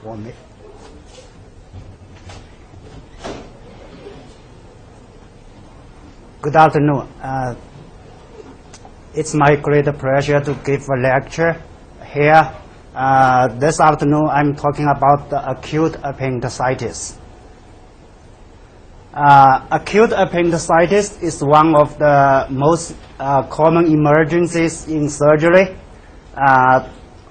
for me. Good afternoon. It's my great pleasure to give a lecture here. This afternoon I'm talking about the acute appendicitis. Acute appendicitis is one of the most common emergencies in surgery.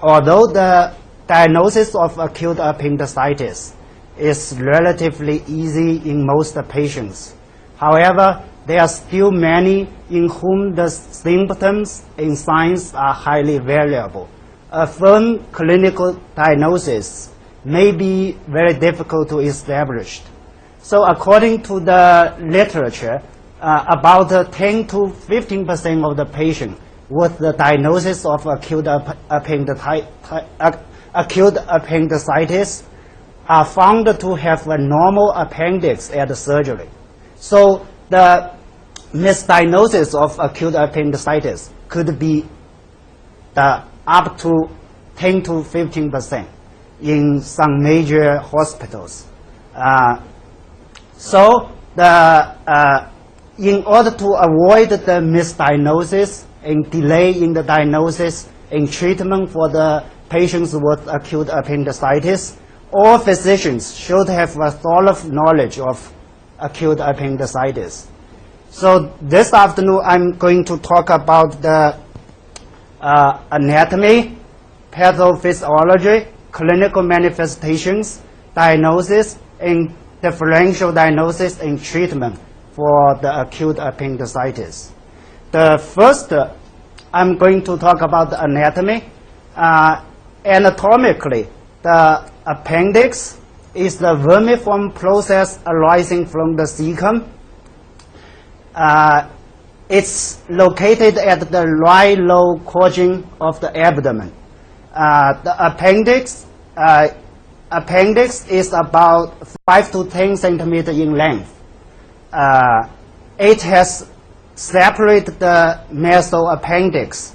Although the diagnosis of acute appendicitis is relatively easy in most patients, however, there are still many in whom the symptoms and signs are highly variable. A firm clinical diagnosis may be very difficult to establish. So according to the literature, about 10 to 15% of the patients with the diagnosis of acute appendicitis are found to have a normal appendix at the surgery. So the misdiagnosis of acute appendicitis could be up to 10 to 15% in some major hospitals. In order to avoid the misdiagnosis and delay in the diagnosis and treatment for the patients with acute appendicitis, all physicians should have a thorough knowledge of acute appendicitis. So this afternoon I'm going to talk about the anatomy, pathophysiology, clinical manifestations, diagnosis, and differential diagnosis and treatment for the acute appendicitis. The first, I'm going to talk about the anatomy. Anatomically, the appendix is the vermiform process arising from the cecum. It's located at the right low quadrant of the abdomen. The appendix is about 5 to 10 centimeters in length. It has separated the mesoappendix.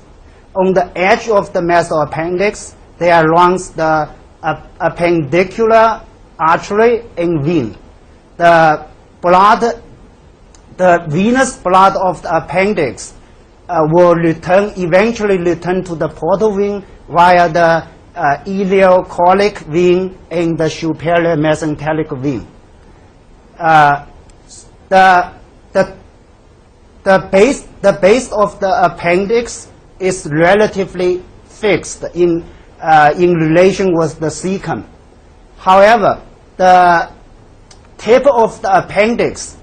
On the edge of the mesoappendix, there runs the appendicular artery and vein. The venous blood of the appendix will eventually return to the portal vein via the ileocholic vein and the superior mesenteric vein. The base of the appendix is relatively fixed in relation with the cecum. However, the tip of the appendix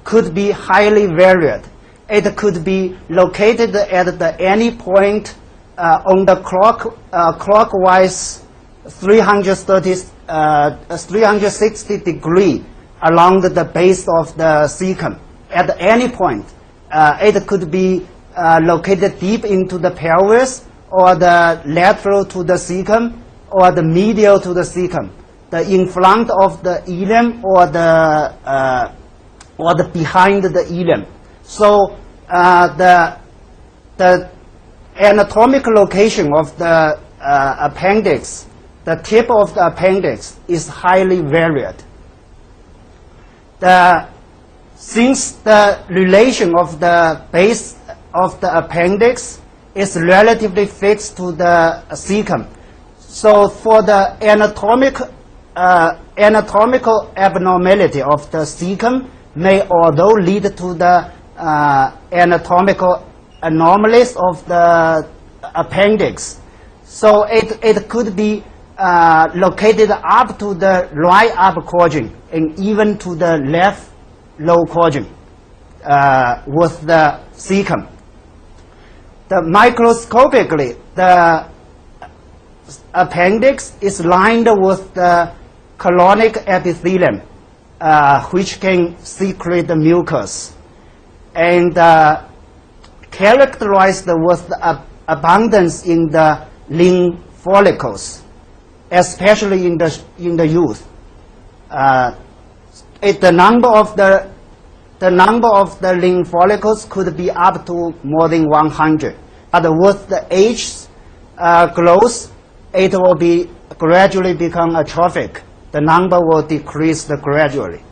could be highly varied. It could be located at any point on the clockwise 360 degree along the base of the cecum. At any point, it could be located deep into the pelvis, or the lateral to the cecum, or the medial to the cecum, the in front of the ilium, or the behind the ilium. So the anatomical location of the appendix, the tip of the appendix, is highly varied. Since the relation of the base of the appendix is relatively fixed to the cecum, so for the anatomical abnormality of the cecum may although lead to the anatomical anomalies of the appendix. So it could be located up to the right upper quadrant and even to the left low quadrant with the cecum. Microscopically, the appendix is lined with the colonic epithelium, which can secrete the mucus, and characterized with the abundance in the lymph follicles, especially in the youth. The number of the lymph follicles could be up to more than 100, but with the age growth, it will be gradually become atrophic. The number will decrease gradually.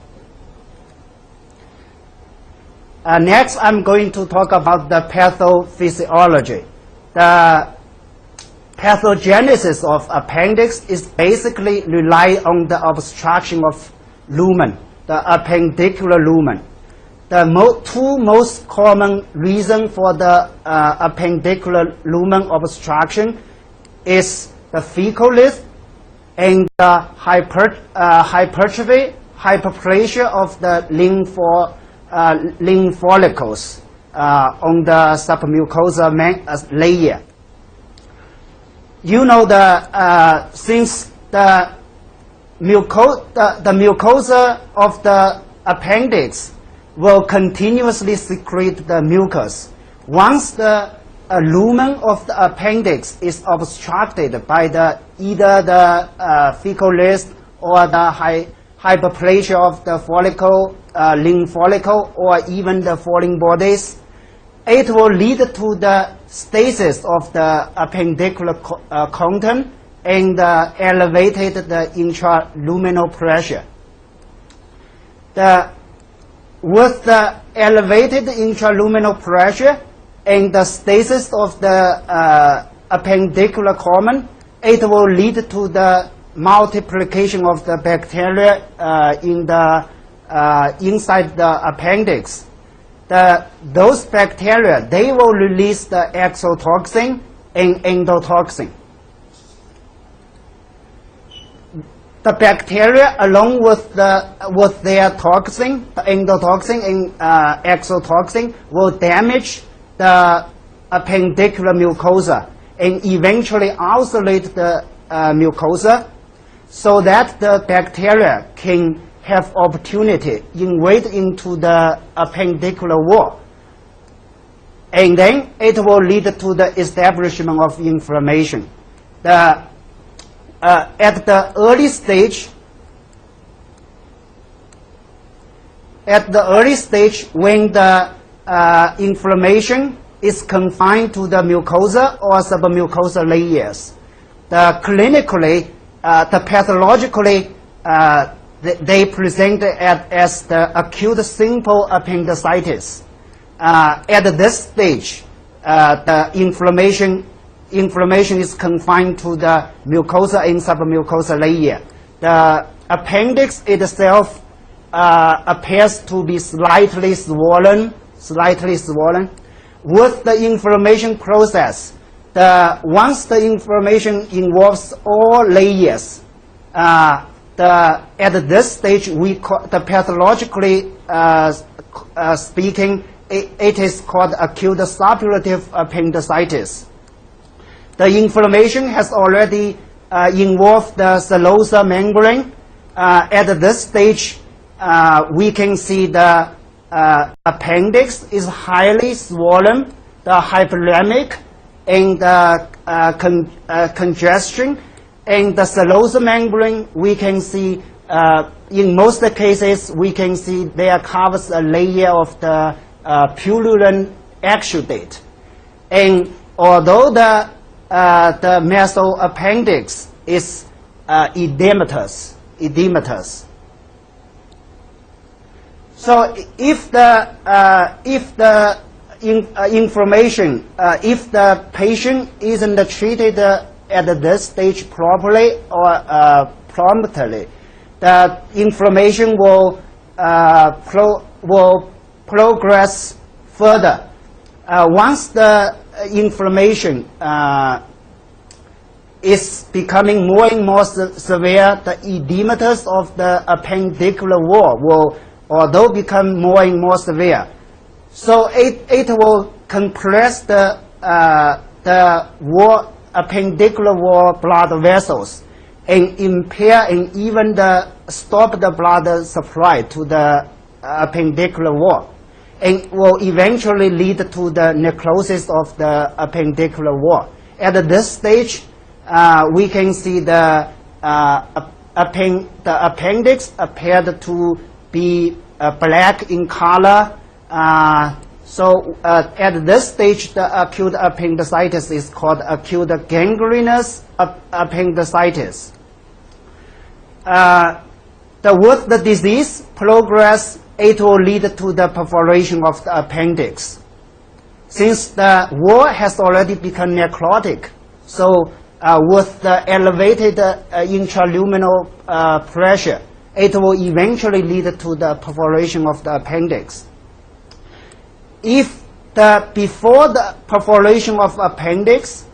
Next, I'm going to talk about the pathophysiology. The pathogenesis of appendix is basically rely on the obstruction of lumen, the appendicular lumen. The two most common reasons for the appendicular lumen obstruction is the fecal lisp and the hypertrophy, hyperplasia of the lymph follicles on the submucosal layer. You know, since the mucosa of the appendix will continuously secrete the mucus. Once the lumen of the appendix is obstructed by either the fecal lisp or the hyperplasia of the follicle, lymph follicle, or even the foreign bodies, it will lead to the stasis of the appendicular content and elevated the intraluminal pressure. With the elevated intraluminal pressure and the stasis of the appendicular column, it will lead to the multiplication of the bacteria inside the appendix. Those bacteria, they will release the exotoxin and endotoxin. The bacteria, along with their toxin, the endotoxin and exotoxin, will damage the appendicular mucosa and eventually ulcerate the mucosa, so that the bacteria can have opportunity invade into the appendicular wall, and then it will lead to the establishment of inflammation. At the early stage, when the inflammation is confined to the mucosa or submucosal layers, clinically, pathologically, they present as the acute simple appendicitis. At this stage, the inflammation is confined to the mucosa and submucosal layer. The appendix itself appears to be slightly swollen. With the inflammation process, once the inflammation involves all layers, at this stage, pathologically speaking, it is called acute suppurative appendicitis. The inflammation has already involved the selosa membrane. At this stage, we can see the appendix is highly swollen, the hyperemic, and the congestion. And the selosa membrane, we can see, in most cases, we can see there covers a layer of the purulent exudate. And although the mesoappendix is edematous. So if the inflammation, if the patient isn't treated at this stage properly or promptly, the inflammation will progress further. Once the inflammation is becoming more and more severe, the edematous of the appendicular wall will although become more and more severe. So it will compress the wall, appendicular wall blood vessels and impair and even stop the blood supply to the appendicular wall, and will eventually lead to the necrosis of the appendicular wall. At this stage, we can see the appendix appeared to be black in color. So at this stage, the acute appendicitis is called acute gangrenous appendicitis. with the disease progress, it will lead to the perforation of the appendix. Since the wall has already become necrotic, so with the elevated intraluminal pressure, it will eventually lead to the perforation of the appendix. If before the perforation of appendix,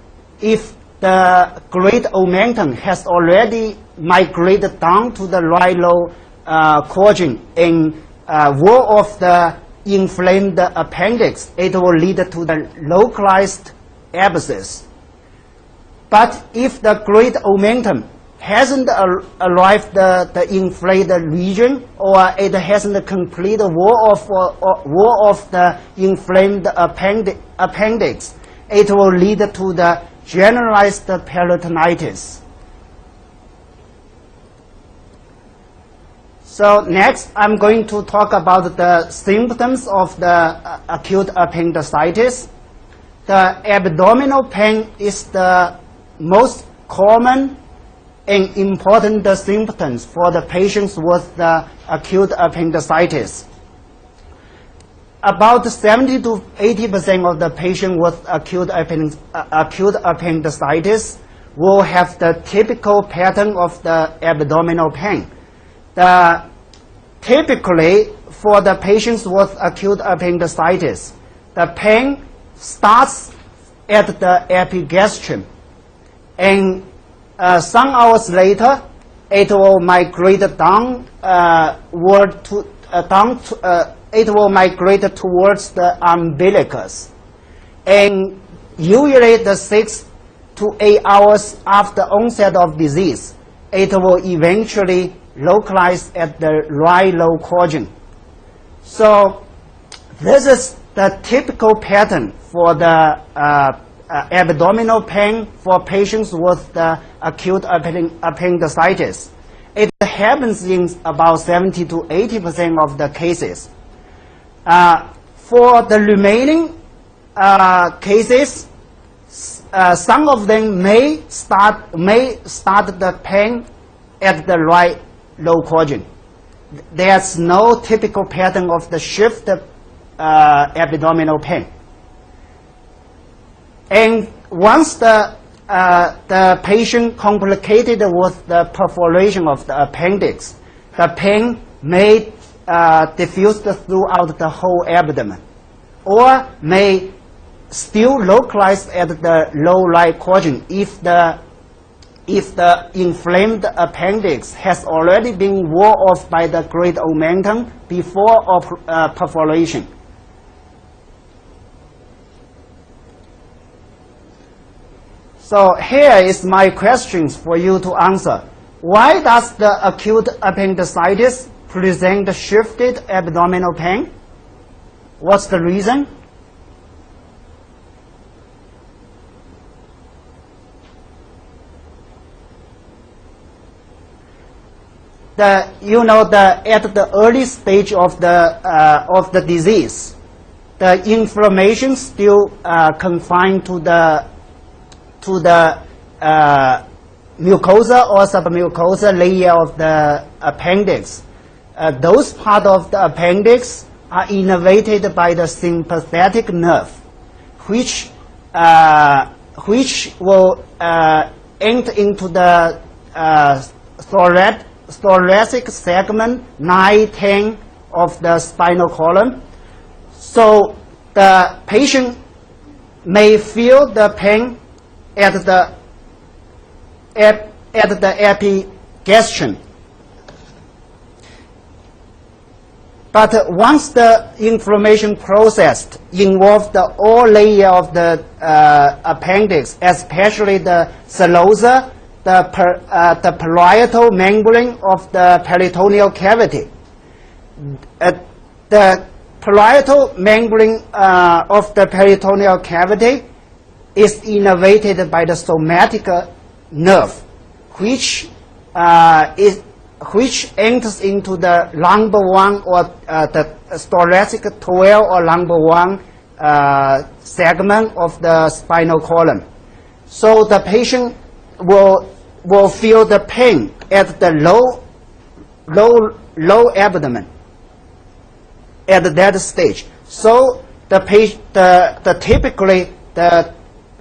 if the great omentum has already migrated down to the right low quadrant in wall of the inflamed appendix, it will lead to the localized abscess. But if the great omentum hasn't arrived the inflated region, or it hasn't completed wall of the inflamed appendix, it will lead to the generalized peritonitis. So next, I'm going to talk about the symptoms of the acute appendicitis. The abdominal pain is the most common and important symptoms for the patients with the acute appendicitis. About 70 to 80% of the patients with acute appendicitis will have the typical pattern of the abdominal pain. Typically, for the patients with acute appendicitis, the pain starts at the epigastrium, and some hours later, it will migrate it will migrate towards the umbilicus, and usually the 6 to 8 hours after onset of disease, it will eventually localize at the right low quadrant. So this is the typical pattern for the abdominal pain for patients with the acute appendicitis. It happens in about 70 to 80% of the cases. For the remaining cases, some of them may start the pain at the right low quadrant. There's no typical pattern of the shift abdominal pain. And once the patient complicated with the perforation of the appendix, the pain may diffuse throughout the whole abdomen, or may still localize at the low right quadrant if the inflamed appendix has already been worn off by the great omentum before perforation. So here is my questions for you to answer. Why does the acute appendicitis present shifted abdominal pain? What's the reason? At the early stage of the disease, the inflammation still confined to the mucosa or submucosa layer of the appendix. Those parts of the appendix are innervated by the sympathetic nerve, which will enter into the thoracic segment 9-10 of the spinal column. So the patient may feel the pain at the epigastrium. But once the inflammation process involves the all layer of the appendix, especially the selosa, the parietal membrane of the peritoneal cavity. The parietal membrane of the peritoneal cavity is innervated by the somatic nerve, which enters into the lumbar 1 or the thoracic 12 or lumbar 1 segment of the spinal column. So the patient will will feel the pain at the low abdomen at that stage. So typically the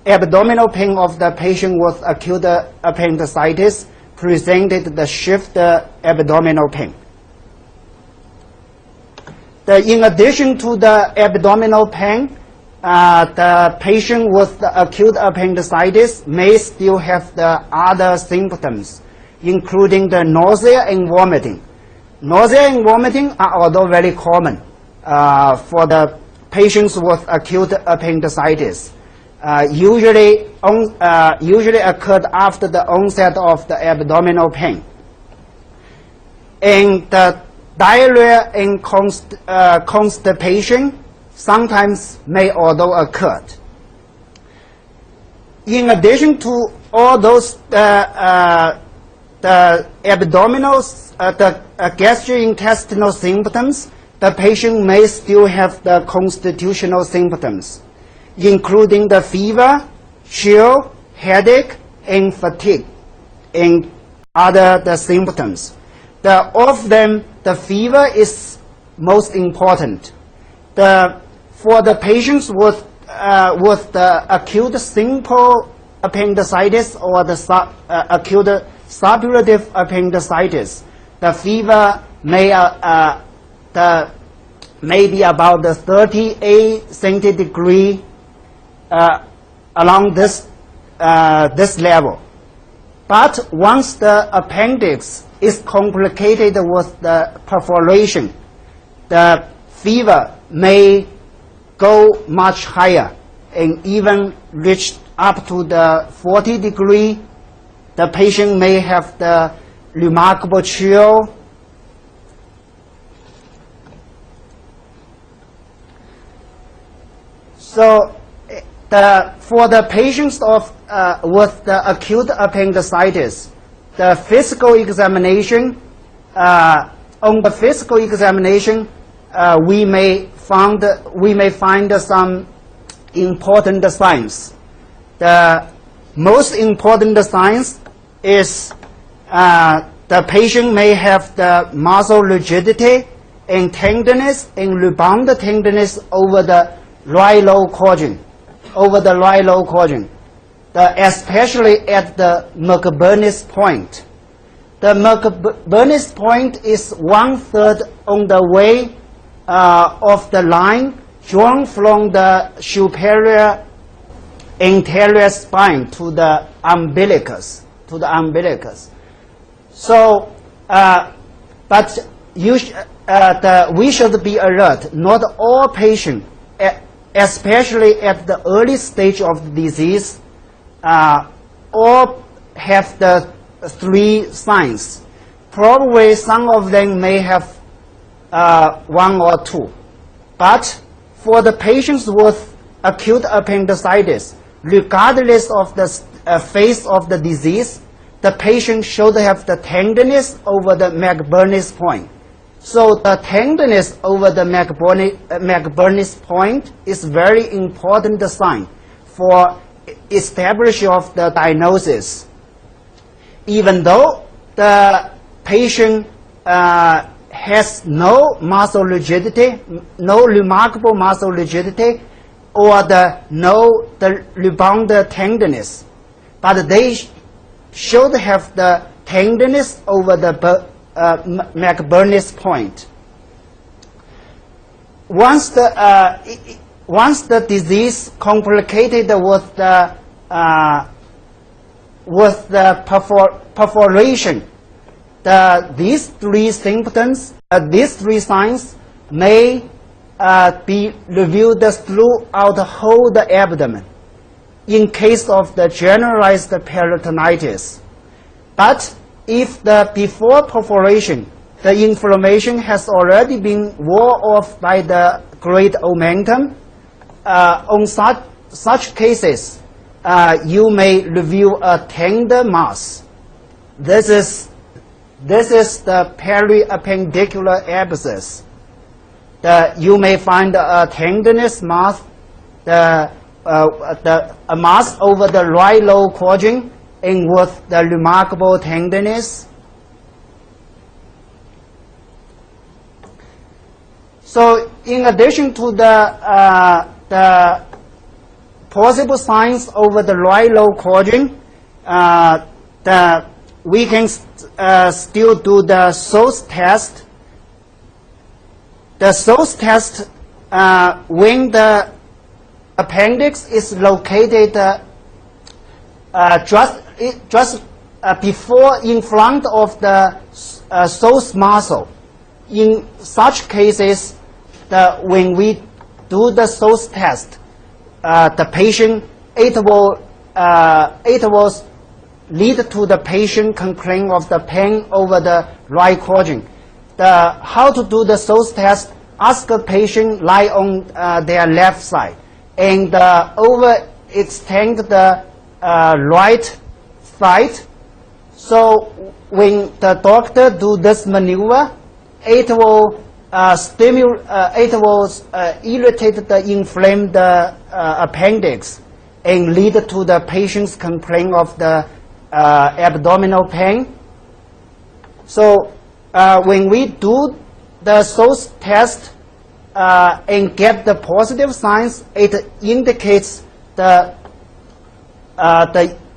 abdominal pain of the patient with acute appendicitis presented the shift abdominal pain. In addition to the abdominal pain, the patient with the acute appendicitis may still have the other symptoms, including the nausea and vomiting. Nausea and vomiting are although very common for the patients with acute appendicitis. Usually occurred after the onset of the abdominal pain. And the diarrhea and constipation sometimes may also occur. In addition to all those the abdominal, the gastrointestinal symptoms, the patient may still have the constitutional symptoms, including the fever, chill, headache, and fatigue, and other symptoms. Of them, the fever is most important. For the patients with the acute simple appendicitis or the acute suppurative appendicitis, the fever may be about the 38 centigrade along this level. But once the appendix is complicated with the perforation, the fever may go much higher and even reach up to the 40 degree. The patient may have the remarkable chill. So for the patients with the acute appendicitis, the physical examination, on the physical examination, we may find some important signs. The most important signs is the patient may have the muscle rigidity and tenderness and rebound tenderness over the right low quadrant, especially at the McBurney's point. The McBurney's point is 1/3 on the way of the line drawn from the superior anterior spine to the umbilicus. So, but we should be alert. Not all patients, especially at the early stage of the disease, all have the 3 signs. Probably some of them may have 1 or 2. But for the patients with acute appendicitis, regardless of the phase of the disease, the patient should have the tenderness over the McBurney's point. So the tenderness over the McBurney's point is very important sign for establishing of the diagnosis. Even though the patient has no muscle rigidity, no remarkable muscle rigidity, or the rebound tenderness, but they should have the tenderness over the McBurney's point. Once the disease complicated with the perforation, these 3 symptoms, these 3 signs may be reviewed throughout the whole abdomen in case of the generalized peritonitis. But if before perforation, the inflammation has already been worn off by the great omentum, on such cases, you may review a tender mass. This is the periappendicular abscess. You may find a tenderness mass, a mass over the right low quadrant, and with the remarkable tenderness. So in addition to the possible signs over the right low quadrant, we can still do the source test. The source test, when the appendix is located just before, in front of the source muscle. In such cases, when we do the source test, the patient, it will lead to the patient complaint of the pain over the right quadrant. How to do the source test? Ask the patient lie on their left side and overextend the right side. So when the doctor do this maneuver, it will irritate the inflamed appendix and lead to the patient's complaint of the abdominal pain. So when we do the source test and get the positive signs, it indicates the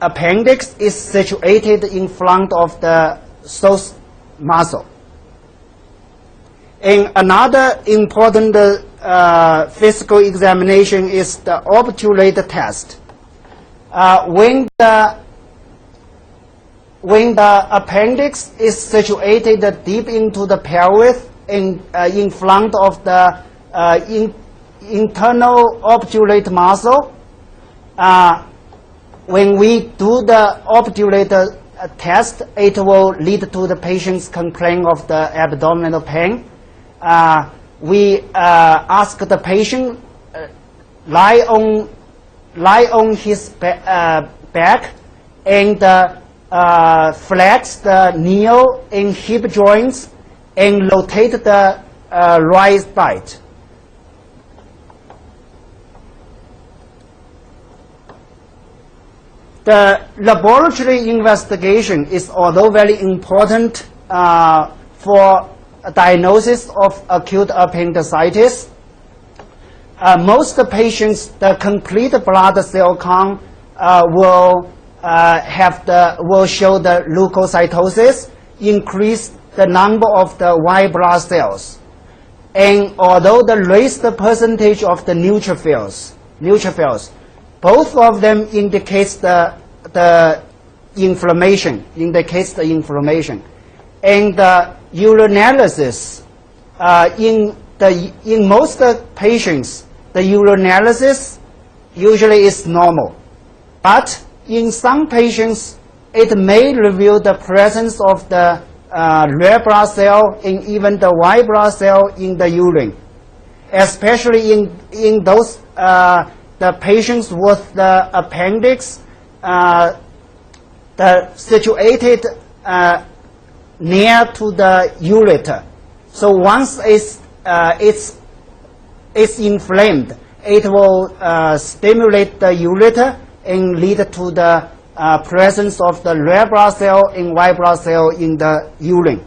appendix is situated in front of the source muscle. And another important physical examination is the obturator test. When the appendix is situated deep into the pelvis and in front of the internal obturator muscle, when we do the obturator test, it will lead to the patient's complaint of the abdominal pain. We ask the patient lie on his back and flex the knee and hip joints and rotate the right side. The laboratory investigation is although very important for diagnosis of acute appendicitis. Most patients, the complete blood cell count will show the leukocytosis, increase the number of the white blood cells, and although the raised percentage of the neutrophils, both of them indicates the inflammation, and the urinalysis. In most patients, the urinalysis usually is normal, but in some patients, it may reveal the presence of the red blood cell and even the white blood cell in the urine, especially in those the patients with the appendix situated near to the ureter. So once it's inflamed, it will stimulate the ureter and lead to the presence of the red blood cell and white blood cell in the urine.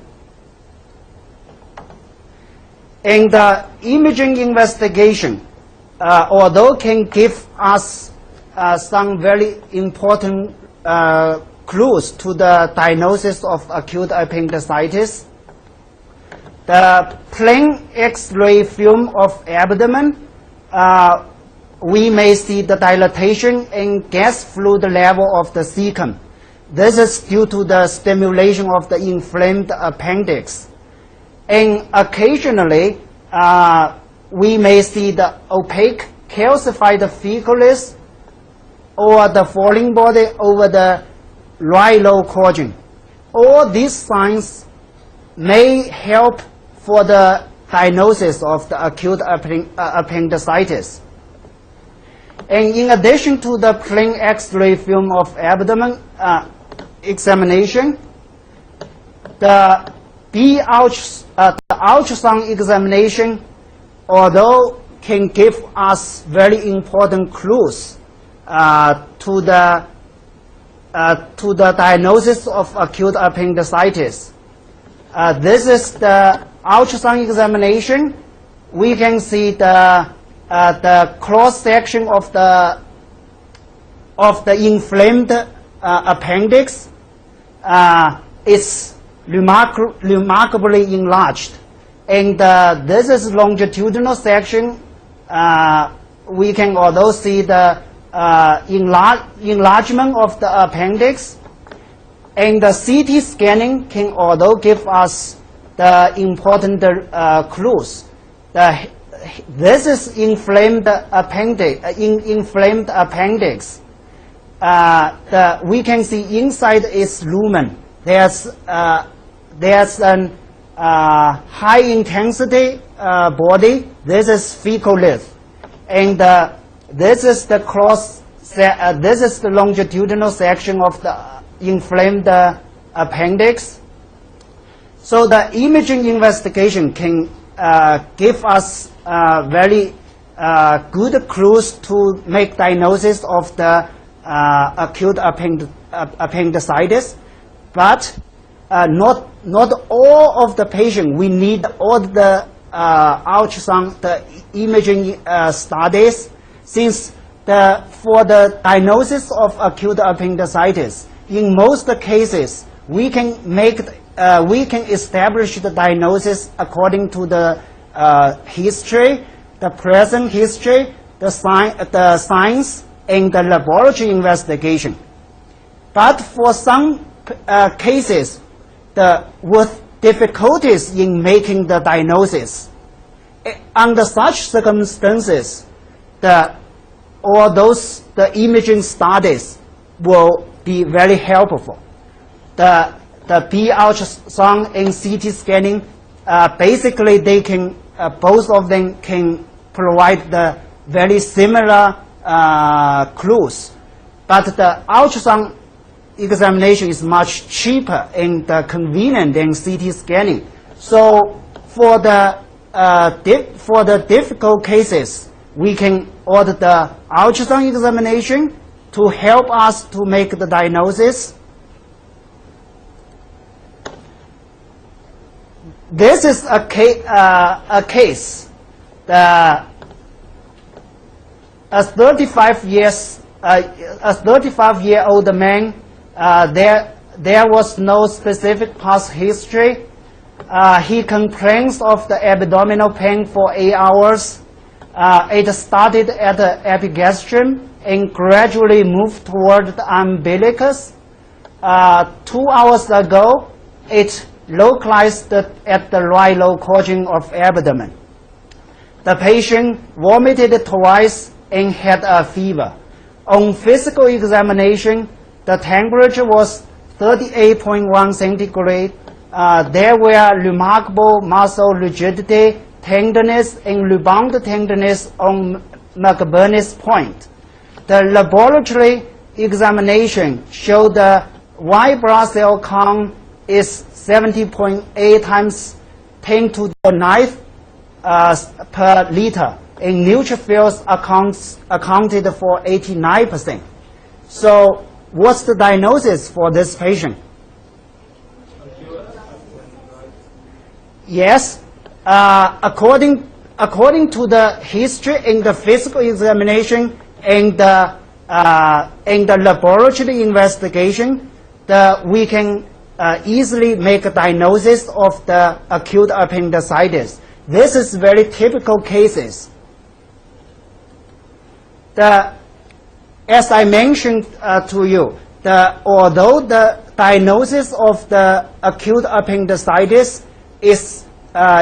And the imaging investigation, although can give us some very important clues to the diagnosis of acute appendicitis, the plain X-ray film of abdomen, we may see the dilatation and gas fluid level of the cecum. This is due to the stimulation of the inflamed appendix. And occasionally, we may see the opaque calcified fecalis or the falling body over the right low quadrant. All these signs may help for the diagnosis of the acute appendicitis. And in addition to the plain X-ray film of abdomen examination, the ultrasound examination, although can give us very important clues to the to the diagnosis of acute appendicitis. This is the ultrasound examination. We can see the cross section of the inflamed appendix is remarkably enlarged, and this is longitudinal section. We can also see the enlargement of the appendix, and the CT scanning can also give us the important clues. This is inflamed appendix. We can see inside its lumen. There's an high intensity body. This is fecalith, and this is the this is the longitudinal section of the inflamed appendix. So the imaging investigation can give us very good clues to make diagnosis of the acute appendicitis, but not all of the patient. We need all the ultrasound, the imaging studies, since for the diagnosis of acute appendicitis, in most cases, we can establish the diagnosis according to the history, the present history, the signs, and the laboratory investigation. But for some cases, with difficulties in making the diagnosis, under such circumstances, the imaging studies will be very helpful. The B ultrasound and CT scanning, basically they can, both of them can provide the very similar clues, but the ultrasound examination is much cheaper and convenient than CT scanning. So for the difficult cases, we can order the ultrasound examination to help us to make the diagnosis. This is a case. A 35-year-old man. There was no specific past history. He complains of the abdominal pain for 8 hours. It started at the epigastrium and gradually moved toward the umbilicus. 2 hours ago, it localized at the right low quadrant of abdomen. The patient vomited twice and had a fever. On physical examination, the temperature was 38.1 centigrade. There were remarkable muscle rigidity, tenderness, and rebound tenderness on McBurney's point. The laboratory examination showed the white blood cell count is 70.8 times 10 to the 9th per liter, and neutrophils accounted for 89%. So what's the diagnosis for this patient? Yes, according to the history and the physical examination and the laboratory investigation, we can easily make a diagnosis of the acute appendicitis. This is very typical cases. As I mentioned to you, although the diagnosis of the acute appendicitis is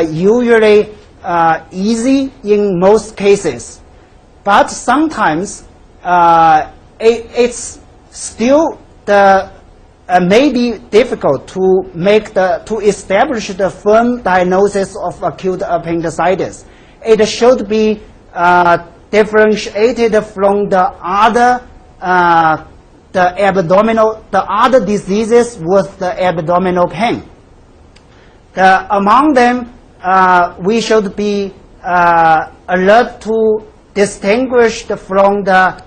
usually easy in most cases, but sometimes it's still may be difficult to establish the firm diagnosis of acute appendicitis. It should be differentiated from the other diseases with the abdominal pain. Among them, we should be alert to distinguish from the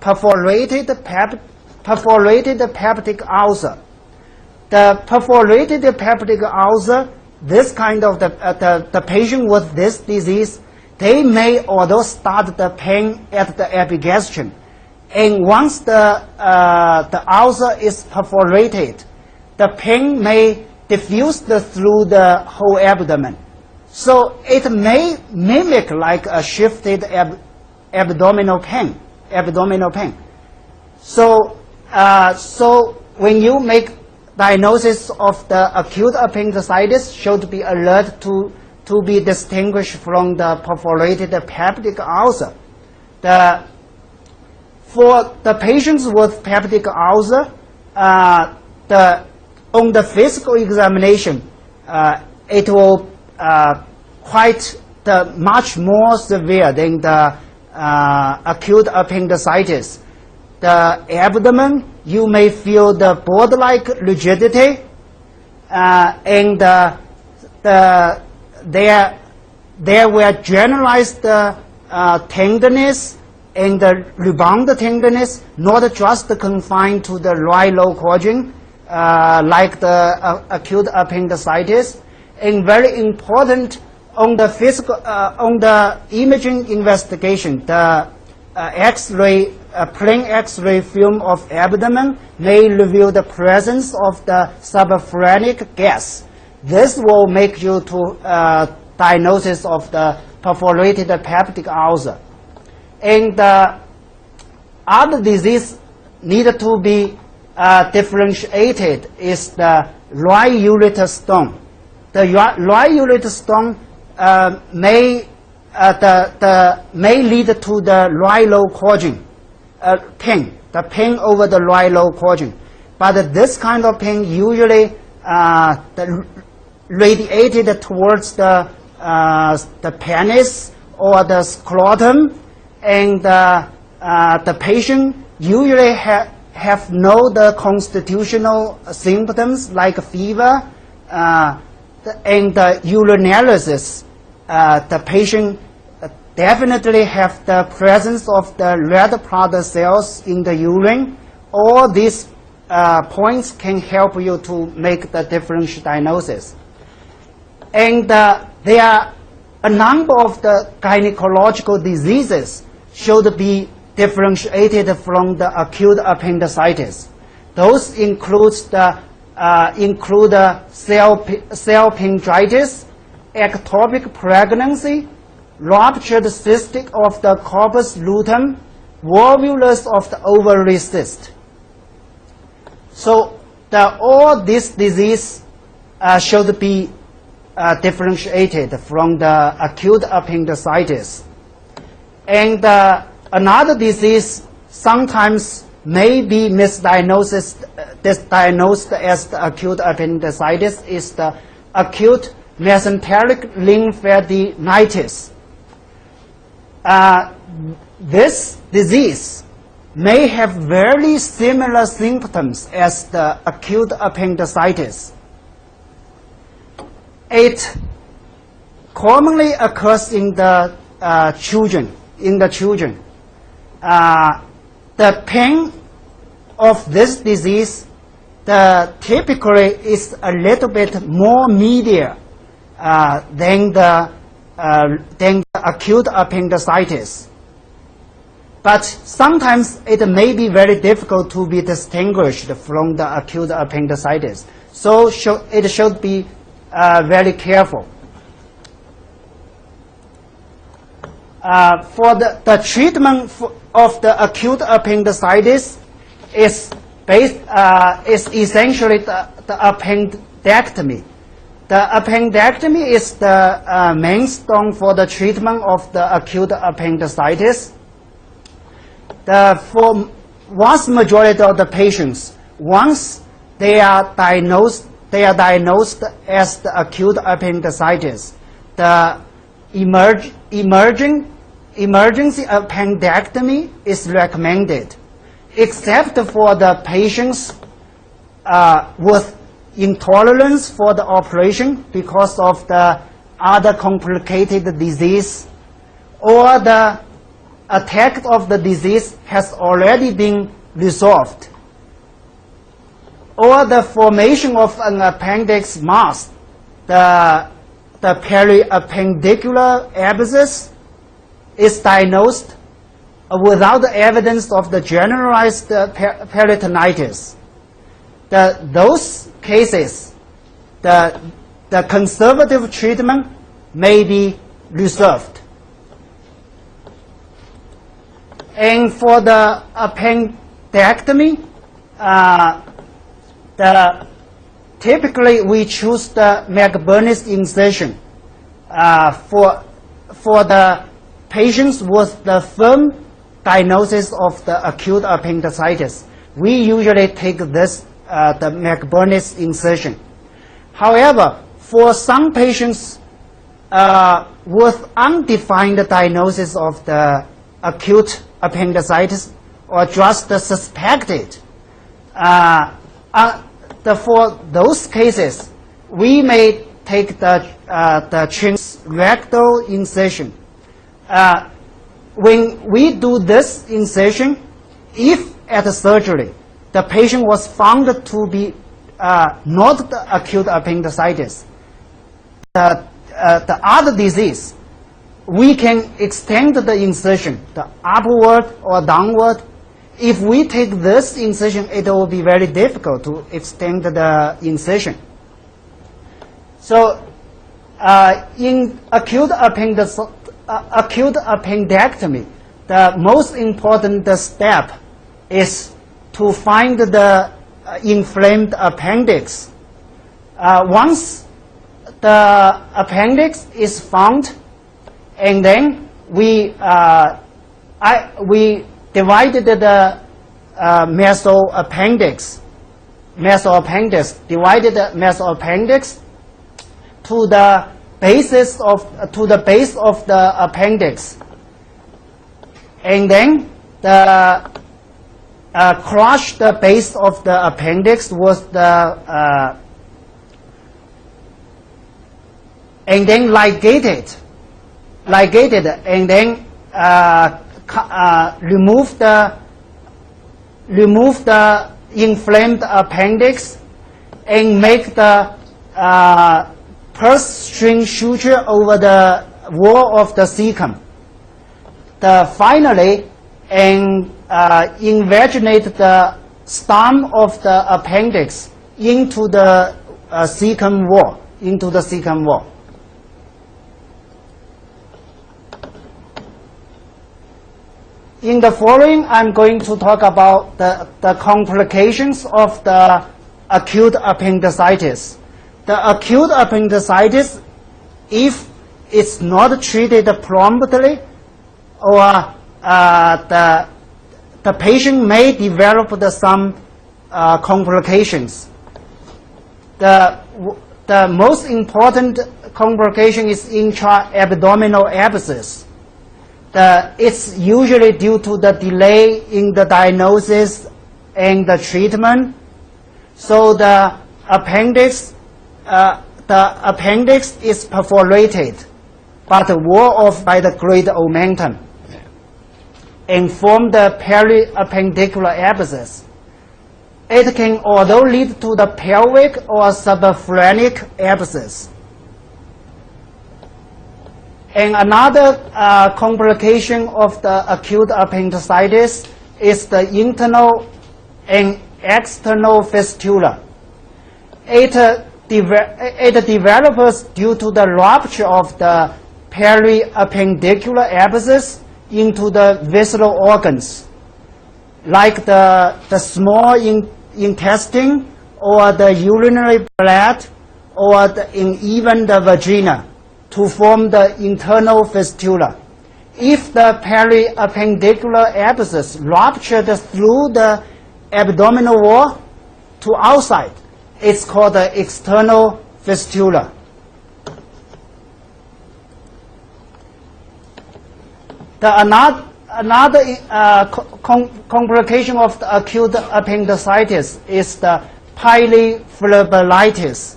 perforated perforated peptic ulcer. The perforated peptic ulcer, this kind of the patient with this disease, they may although start the pain at the epigastrium, and once the ulcer is perforated, the pain may diffuse through the whole abdomen. So it may mimic like a shifted abdominal pain. So when you make diagnosis of the acute appendicitis, should be alert to be distinguished from the perforated peptic ulcer. For the patients with peptic ulcer, on the physical examination, it will quite much more severe than the acute appendicitis. The abdomen, you may feel the board-like rigidity, and there were generalized tenderness and the rebound tenderness, not just confined to the right low quadrant, like the acute appendicitis. And very important on the physical, on the imaging investigation, the X-ray, plain X-ray film of abdomen may reveal the presence of the subphrenic gas. This will make you to diagnosis of the perforated peptic ulcer. And the other disease needed to be differentiated is the right ureter stone. The right ureter stone may lead to the right low quadrant pain, the pain over the right low quadrant. But this kind of pain usually radiated towards the penis or the scrotum, and the patient usually have no the constitutional symptoms like fever and urinalysis. The patient definitely have the presence of the red blood cells in the urine. All these points can help you to make the differential diagnosis. And there are a number of the gynecological diseases should be differentiated from the acute appendicitis. Those include salpingitis, ectopic pregnancy, ruptured cystic of the corpus luteum, volvulus of the ovary cyst. So all these diseases should be differentiated from the acute appendicitis. And another disease sometimes may be misdiagnosed as the acute appendicitis is the acute mesenteric lymphadenitis. This disease may have very similar symptoms as the acute appendicitis. It commonly occurs in the children. The pain of this disease typically is a little bit more medial than the acute appendicitis. But sometimes it may be very difficult to be distinguished from the acute appendicitis. So it should be very careful. For the treatment of the acute appendicitis is essentially the appendectomy. The appendectomy is the mainstay for the treatment of the acute appendicitis. For vast majority of the patients, once they are diagnosed as the acute appendicitis, the emergency appendectomy is recommended, except for the patients with intolerance for the operation because of the other complicated disease, or the attack of the disease has already been resolved. or the formation of an appendix mass, the periappendicular abscess is diagnosed without the evidence of the generalized peritonitis. Those cases, the conservative treatment may be reserved. And for the appendectomy, typically we choose the McBurney's incision for the patients with the firm diagnosis of the acute appendicitis. We usually take this, the McBurney's incision. However, for some patients with undefined diagnosis of the acute appendicitis or just suspected, for those cases, we may take the transrectal incision. When we do this incision, if at surgery the patient was found to be not the acute appendicitis, the other disease, we can extend the incision, the upward or downward. If we take this incision, it will be very difficult to extend the incision. So, in acute appendectomy, the most important step is to find the inflamed appendix. Once the appendix is found, and then we divided the mesoappendix, divided the mesoappendix to the base of the appendix, and then crush the base of the appendix with the and then ligate it, and then remove the inflamed appendix and make the purse string suture over the wall of the cecum. Finally, invaginate the stem of the appendix into the cecum wall, In the following, I'm going to talk about the complications of the acute appendicitis. The acute appendicitis, if it's not treated promptly, or the patient may develop some complications. The most important complication is intra-abdominal abscess. It's usually due to the delay in the diagnosis and the treatment. So the appendix is perforated, but wore off by the great omentum, and form the periappendicular abscess. It can also lead to the pelvic or subphrenic abscess. And another complication of the acute appendicitis is the internal and external fistula. It develops due to the rupture of the periappendicular abscess into the visceral organs, like the small intestine or the urinary bladder or even the vagina, to form the internal fistula. If the periappendicular abscess ruptured through the abdominal wall to outside, it's called the external fistula. Another complication of the acute appendicitis is the pyelophlebolytis.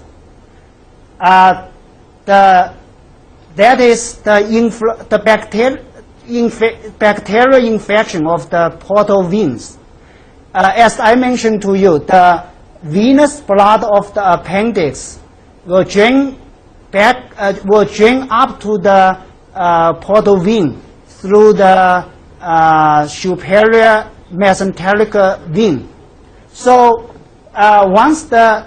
That is the bacterial infection of the portal veins. As I mentioned to you, the venous blood of the appendix will drain up to the portal vein through the superior mesenteric vein. So once the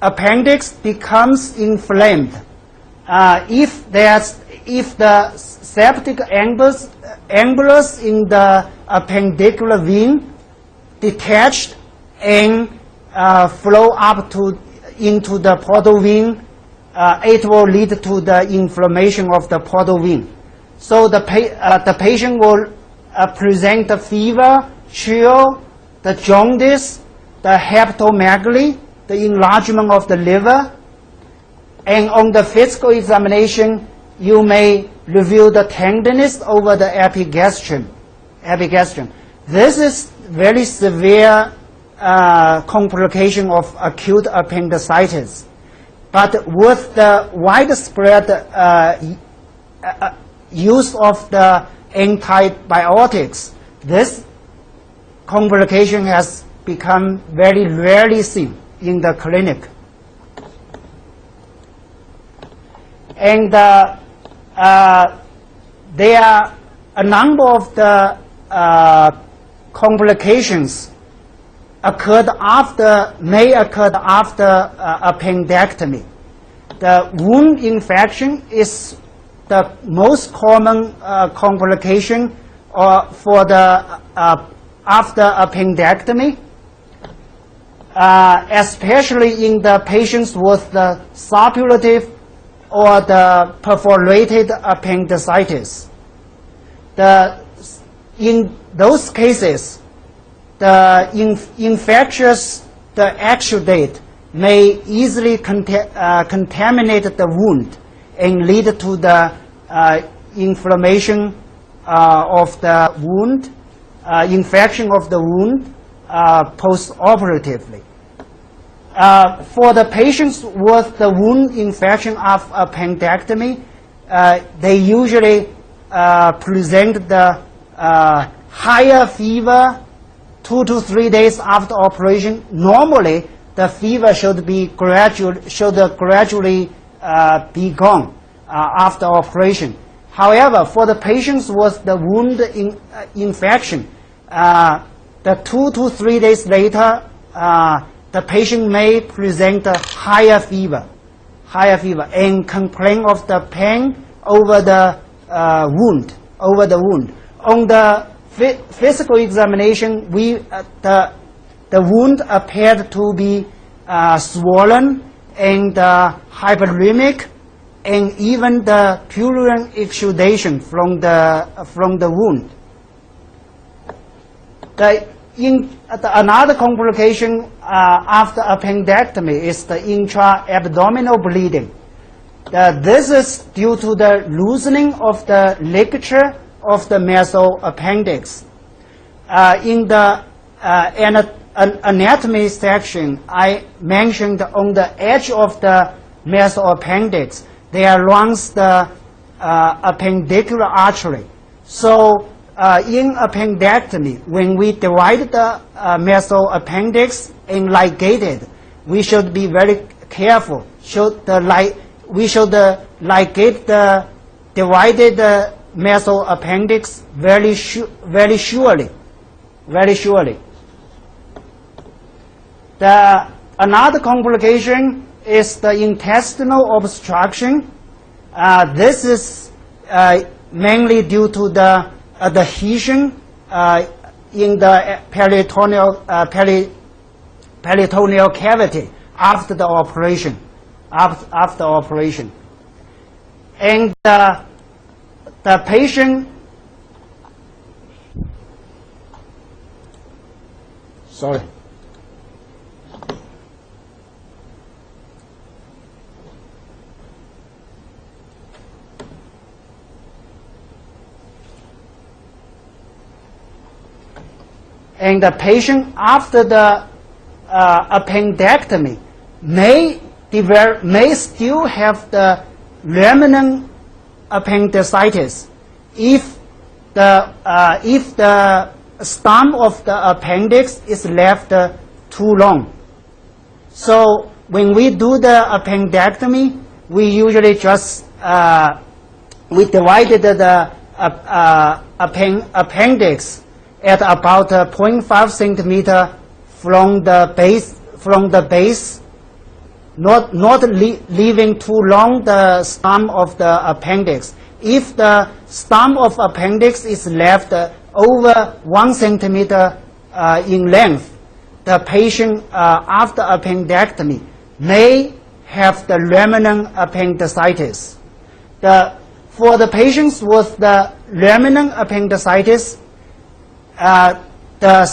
appendix becomes inflamed, if the septic angulus in the appendicular vein detached and flow up into the portal vein, it will lead to the inflammation of the portal vein. So the patient will present the fever, chill, the jaundice, the hepatomegaly, the enlargement of the liver, and on the physical examination, you may review the tenderness over the epigastrium. This is very severe complication of acute appendicitis. But with the widespread use of the antibiotics, this complication has become very rarely seen in the clinic. And there are a number of the complications may occur after appendectomy. The wound infection is the most common complication for the after appendectomy, especially in the patients with the suppurative or the perforated appendicitis. In those cases, the exudate may easily contaminate the wound and lead to the inflammation of the wound, infection of the wound post-operatively. For the patients with the wound infection of appendectomy, they usually present the higher fever 2 to 3 days after operation. Normally, the fever should gradually be gone after operation. However, for the patients with the wound infection, the 2 to 3 days later, the patient may present a higher fever, and complain of the pain over the wound. On the physical examination, the wound appeared to be swollen and hyperemic, and even the purulent exudation from the wound. Another complication after appendectomy is the intra-abdominal bleeding. This is due to the loosening of the ligature of the mesoappendix. In the anatomy section, I mentioned on the edge of the mesoappendix, there runs the appendicular artery. So in appendectomy, when we divide the mesoappendix and ligate it, we should be very careful. We should ligate the divided mesoappendix very surely. Another complication is the intestinal obstruction. This is mainly due to the adhesion in the peritoneal cavity after the operation. And the patient, sorry. And the patient after the appendectomy may still have the remnant appendicitis if the stump of the appendix is left too long. So when we do the appendectomy, we usually just we divided the appendix at about 0.5 centimeter from the base, not leaving too long the stump of the appendix. If the stump of appendix is left over 1 centimeter in length, the patient after appendectomy may have the remnant appendicitis. For the patients with the remnant appendicitis, the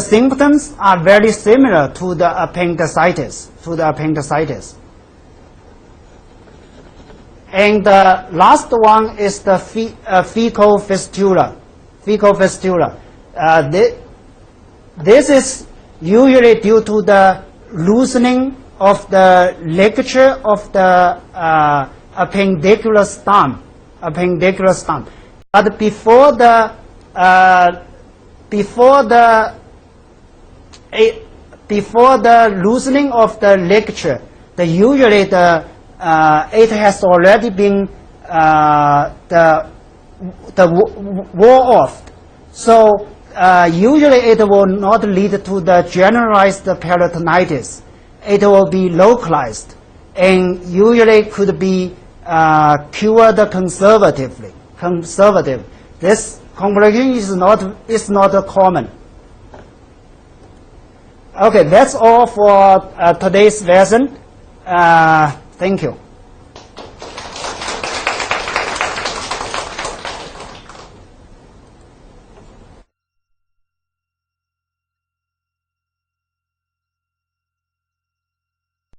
symptoms are very similar to the appendicitis. And the last one is the fecal fistula. This is usually due to the loosening of the ligature of the appendicular stump. But before the loosening of the ligature, usually it has already been wore off. So usually it will not lead to the generalized peritonitis. It will be localized and usually could be cured conservatively. This complication is not common. Okay, that's all for today's lesson. Thank you.